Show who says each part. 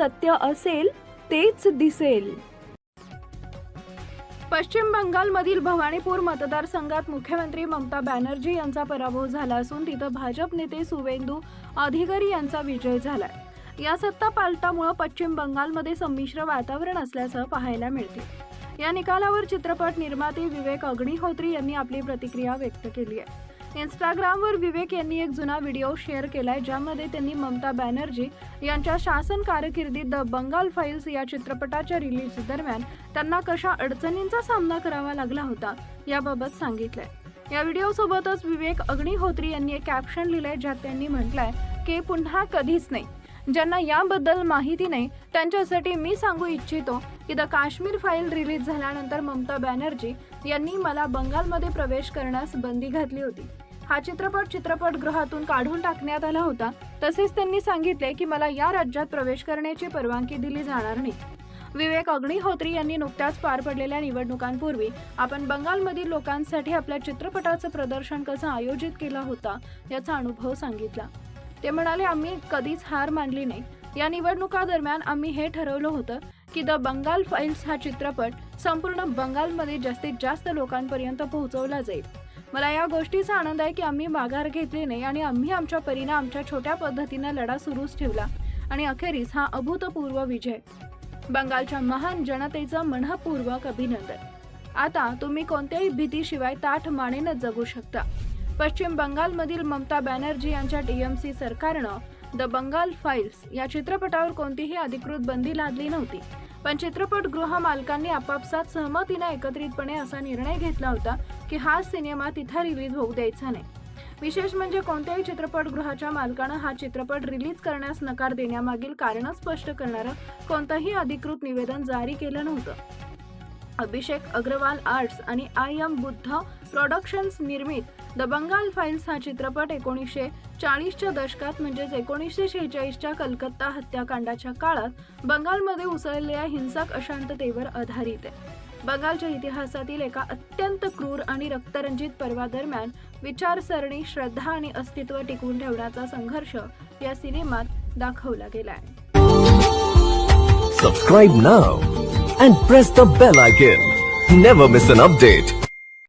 Speaker 1: सत्य असेल तेच दिसेल. पश्चिम बंगालमधील भवानीपूर मतदारसंघात मुख्यमंत्री ममता बॅनर्जी यांचा पराभव झाला असून तिथं भाजप नेते सुवेंदू अधिकारी यांचा विजय झालाय. या सत्ता पालटामुळे पश्चिम बंगालमध्ये संमिश्र वातावरण असल्याचं पाहायला मिळते. या निकालावर चित्रपट निर्माते विवेक अग्निहोत्री यांनी आपली प्रतिक्रिया व्यक्त केली आहे. इंस्टाग्रामवर विवेक यांनी एक जुना व्हिडिओ शेअर केलाय, ज्यामध्ये त्यांनी ममता बॅनर्जी यांच्या शासन कारकिर्दीत द बंगाल फाईल्स या चित्रपटाच्या रिलीज दरम्यान त्यांना कशा अडचणींचा सामना करावा लागला होता याबाबत सांगितलंय. या व्हिडिओसोबतच विवेक अग्निहोत्री यांनी एक कॅप्शन लिहिलंय, ज्यात त्यांनी म्हटलंय की पुन्हा कधीच नाही. ज्यांना याबद्दल माहिती नाही त्यांच्यासाठी मी सांगू इच्छितो की द काश्मीर फाईल रिलीज झाल्यानंतर ममता बॅनर्जी यांनी मला बंगालमध्ये प्रवेश करण्यास बंदी घातली होती. हा चित्रपट चित्रपटगृहातून काढून टाकण्यात आला होता. तसेच त्यांनी सांगितले की मला या राज्यात प्रवेश करण्याची परवानगी दिली जाणार नाही. विवेक अग्निहोत्री यांनी नुकत्याच पार पडलेल्या निवडणुकांपूर्वी आपण बंगालमधील लोकांसाठी आपल्या चित्रपटाचं प्रदर्शन कसं आयोजित केला होता याचा अनुभव सांगितला. ते म्हणाले, आम्ही कधीच हार मानली नाही. या निवडणुका दरम्यान आम्ही हे ठरवलं होतं की द बंगाल फाईल्स हा चित्रपट संपूर्ण बंगालमध्ये जास्तीत जास्त लोकांपर्यंत पोहोचवला जाईल. मला या गोष्टीचा आनंद आहे की आम्ही माघार घेतली नाही आणि आम्ही आमच्या परीने आमच्या छोट्या पद्धतीने लढा सुरूच ठेवला आणि अखेरीस हा अभूतपूर्व विजय. बंगालच्या महान जनतेचं मनःपूर्वक अभिनंदन. आता तुम्ही कोणत्याही भीतीशिवाय ताठ मानेनं जगू शकता. पश्चिम बंगालमधील ममता बॅनर्जी यांच्या टीएमसी सरकारनं द बंगाल फाईल्स या चित्रपटावर कोणतीही अधिकृत बंदी लादली नव्हती, पण चित्रपटगृह मालकांनी आपापसात सहमतीने एकत्रितपणे असा निर्णय घेतला होता की हा सिनेमा तिथे रिलीज होऊ द्यायचा नाही. विशेष म्हणजे कोणत्याही चित्रपटगृहाच्या मालकानं हा चित्रपट रिलीज करण्यास नकार देण्यामागील कारण स्पष्ट करणारं कोणतंही अधिकृत निवेदन जारी केलं नव्हतं. अभिषेक अग्रवाल आर्ट्स आणि आय एम बुद्ध प्रोडक्शन्स निर्मित द बंगाल फाईल्स हा चित्रपट 1940च्या दशकात म्हणजेच 1946च्या कलकत्ता हत्याकांडाच्या काळात बंगालमध्ये उसळलेल्या हिंसक अशांततेवर आधारित आहे. बंगालच्या इतिहासातील एका अत्यंत क्रूर आणि रक्तरंजित पर्वादरम्यान विचारसरणी, श्रद्धा आणि अस्तित्व टिकवून ठेवण्याचा संघर्ष या सिनेमात दाखवला गेलाय.
Speaker 2: Subscribe now and press the bell icon. Never miss an update.